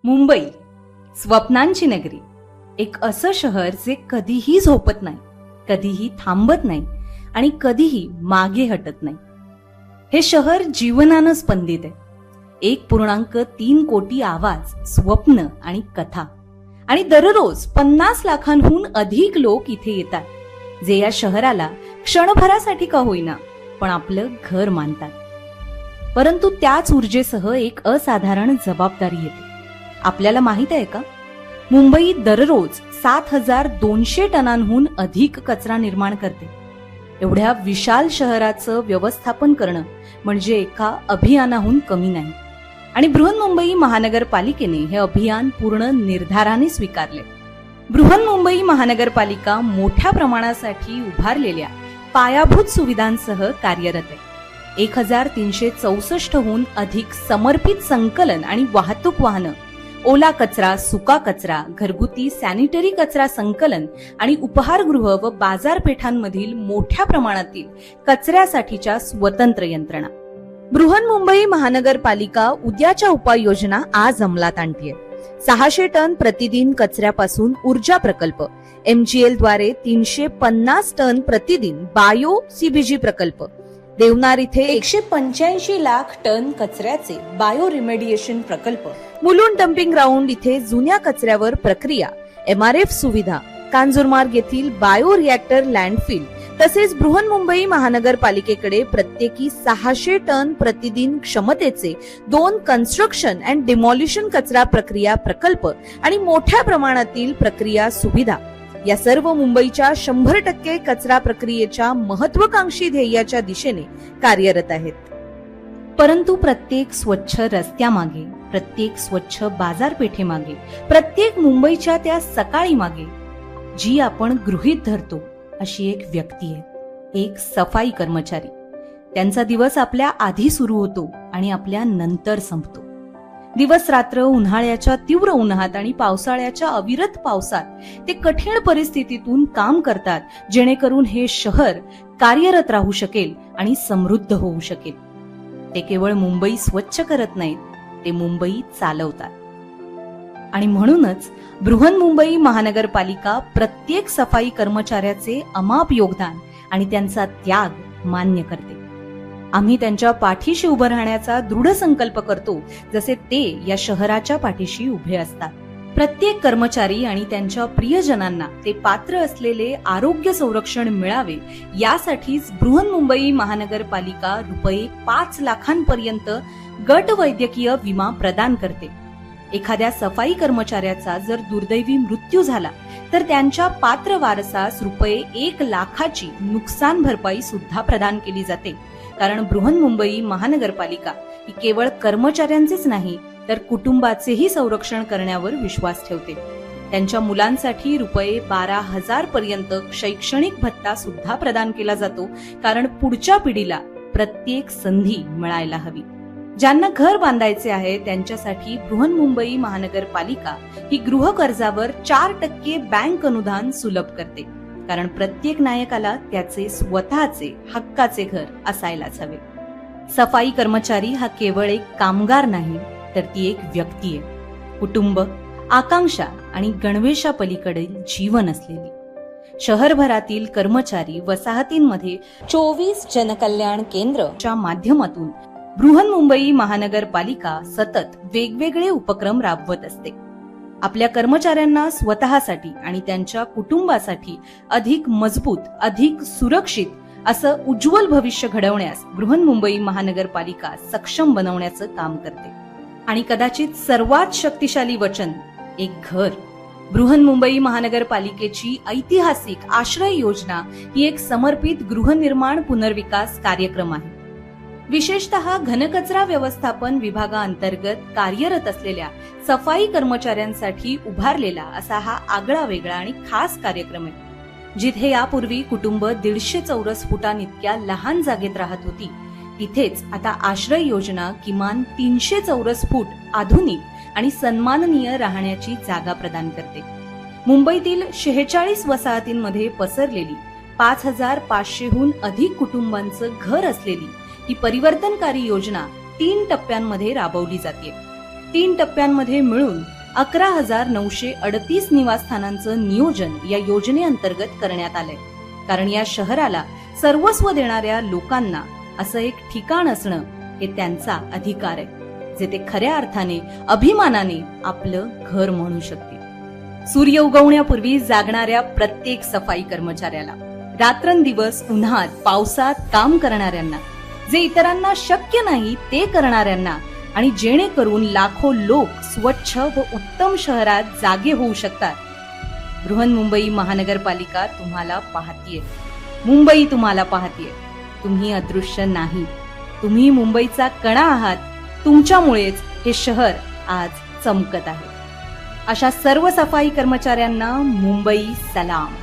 मुंबई, स्वप्नांची नगरी. एक असं शहर जे कधीही झोपत नाही, कधीही थांबत नाही आणि कधीही मागे हटत नाही. हे शहर जीवनानं स्पंदित आहे. 1.3 कोटी आवाज, स्वप्न आणि कथा. आणि दररोज 50 लाखांहून अधिक लोक इथे येतात, जे या शहराला क्षणभरासाठी का होईना पण आपलं घर मानतात. परंतु त्याच ऊर्जेसह एक असाधारण जबाबदारी येते. आपल्याला माहित आहे का, मुंबई दररोज 7,200 टनांहून अधिक कचरा निर्माण करते. एवढ्या विशाल शहराचं व्यवस्थापन करणं म्हणजे एका अभियानाहून कमी नाही. आणि बृहन्मुंबई महानगरपालिकेने हे अभियान पूर्ण निर्धाराने स्वीकारले. बृहन्मुंबई महानगरपालिका मोठ्या प्रमाणासाठी उभारलेल्या पायाभूत सुविधांसह कार्यरत आहे. 1,364हून अधिक समर्पित संकलन आणि वाहतूक वाहनं, ओला कचरा, सुका कचरा, घरगुती सॅनिटरी कचरा संकलन आणि उपहारगृह व बाजारपेठांमधील मोठ्या प्रमाणातील कचऱ्यासाठीच्या स्वतंत्र यंत्रणा. बृहन्मुंबई महानगरपालिका उद्याच्या उपाययोजना आज अंमलात आणतीये. 600 टन प्रतिदिन कचऱ्यापासून ऊर्जा प्रकल्प, MGL द्वारे 350 टन प्रतिदिन बायो CBG प्रकल्प, देवनार इथे 185 लाख टन कचऱ्याचे बायो रिमेडिएशन प्रकल्प, मुलुंड डम्पिंग ग्राउंड इथे जुन्या कचऱ्यावर प्रक्रिया, MRF सुविधा, कांजूरमार्ग येथील बायो रिएक्टर लँडफिल, तसेच बृहन्मुंबई महानगरपालिकेकडे प्रत्येकी 600 टन प्रतिदिन क्षमतेचे 2 कन्स्ट्रक्शन अँड डिमॉलिशन कचरा प्रक्रिया प्रकल्प आणि मोठ्या प्रमाणातील प्रक्रिया सुविधा या सर्व मुंबईच्या 100% कचरा प्रक्रियेच्या महत्वाकांक्षी ध्येयाच्या दिशेने कार्यरत आहेत. परंतु प्रत्येक स्वच्छ रस्त्यामागे, प्रत्येक स्वच्छ बाजारपेठेमागे, प्रत्येक मुंबईच्या त्या सकाळी मागे जी आपण गृहीत धरतो अशी एक व्यक्ती आहे, एक सफाई कर्मचारी. त्यांचा दिवस आपल्या आधी सुरू होतो आणि आपल्या नंतर संपतो. दिवस रात्र उन्हाळ्याच्या तीव्र उन्हात आणि पावसाळ्याच्या अविरत पावसात ते कठीण परिस्थितीतून काम करतात, जेणेकरून हे शहर कार्यरत राहू शकेल आणि समृद्ध होऊ शकेल. ते केवळ मुंबई स्वच्छ करत नाहीत, ते मुंबई चालवतात. आणि म्हणूनच बृहन्मुंबई महानगरपालिका प्रत्येक सफाई कर्मचाऱ्याचे अमाप योगदान आणि त्यांचा त्याग मान्य करते. आम्ही त्यांच्या पाठीशी उभं राहण्याचा दृढ संकल्प करतो, जसे ते या शहराच्या पाठीशी उभे असतात. प्रत्येक कर्मचारी आणि त्यांच्या प्रियजनांना ते पात्र असलेले आरोग्य संरक्षण मिळावे, यासाठीच बृहन्मुंबई महानगरपालिका रुपये 5 लाखांपर्यंत गट वैद्यकीय विमा प्रदान करते. एखाद्या सफाई कर्मचाऱ्याचा जर दुर्दैवी मृत्यू झाला तर त्यांच्या पात्र वारसास रुपये 1 लाखाची नुकसान भरपाई सुद्धा प्रदान केली जाते. कारण बृहन्मुंबई महानगरपालिका ही केवळ कर्मचाऱ्यांचेच नाही तर कुटुंबाचेही संरक्षण करण्यावर विश्वास ठेवते. त्यांच्या मुलांसाठी रुपये 12,000 पर्यंत शैक्षणिक भत्ता सुद्धा प्रदान केला जातो, कारण पुढच्या पिढीला प्रत्येक संधी मिळायला हवी. ज्यांना घर बांधायचे आहे त्यांच्यासाठी बृहन्मुंबई महानगरपालिका ही गृह कर्जावर 4% बँक अनुदान सुलभ करते. कारण प्रत्येक नायकाला त्याचे स्वतःचे हक्काचे घर असायलाच हवे. सफाई कर्मचारी हा केवळ एक कामगार नाही, तर ती एक व्यक्ती आहे. कुटुंब, आकांक्षा आणि गणवेशा पलीकडील जीवन असलेली. शहरभरातील कर्मचारी वसाहतींमध्ये 24 जनकल्याण केंद्रच्या माध्यमातून बृहन्मुंबई महानगरपालिका सतत वेगवेगळे उपक्रम राबवत असते. आपल्या कर्मचाऱ्यांना स्वतःसाठी आणि त्यांच्या कुटुंबासाठी अधिक मजबूत, अधिक सुरक्षित असं उज्ज्वल भविष्य घडवण्यास बृहन्मुंबई महानगरपालिका सक्षम बनवण्याचं काम करते. आणि कदाचित सर्वात शक्तिशाली वचन, एक घर. बृहन्मुंबई महानगरपालिकेची ऐतिहासिक आश्रय योजना ही एक समर्पित गृहनिर्माण पुनर्विकास कार्यक्रम आहे. विशेषतः घनकचरा व्यवस्थापन विभागाअंतर्गत कार्यरत असलेल्या सफाई कर्मचाऱ्यांसाठी उभारलेला असा हा आगळा वेगळा आणि खास कार्यक्रम आहे. जिथे यापूर्वी कुटुंब 150 चौरस फुटांइतक्या लहान जागेत राहत होती, तिथेच आता आश्रय योजना किमान 300 चौरस फूट आधुनिक आणि सन्माननीय राहण्याची जागा प्रदान करते. मुंबईतील 46 वसाहतींमध्ये पसरलेली 5,500हून अधिक कुटुंबांचं घर असलेली ही परिवर्तनकारी योजना 3 टप्प्यांमध्ये राबवली जाते. 3 टप्प्यांमध्ये मिळून 11,938 निवासस्थानांचं नियोजन या योजनेअंतर्गत करण्यात आलंय. कारण या शहराला सर्वस्व देणाऱ्या लोकांना असं एक ठिकाण असणं हे त्यांचा अधिकार आहे, जे ते खऱ्या अर्थाने अभिमानाने आपलं घर म्हणू शकतील. सूर्य उगवण्यापूर्वी जागणाऱ्या प्रत्येक सफाई कर्मचाऱ्याला, रात्रंदिवस उन्हात पावसात काम करणाऱ्यांना, जे इतरांना शक्य नाही ते करणाऱ्यांना आणि जेणेकरून लाखो लोक स्वच्छ व उत्तम शहरात जागे होऊ शकतात. बृहन्मुंबई महानगरपालिका तुम्हाला पाहतीये. मुंबई तुम्हाला पाहतीये. तुम्ही अदृश्य नाही. तुम्ही मुंबईचा कणा आहात. तुमच्यामुळेच हे शहर आज चमकत आहे. अशा सर्व सफाई कर्मचाऱ्यांना मुंबई सलाम.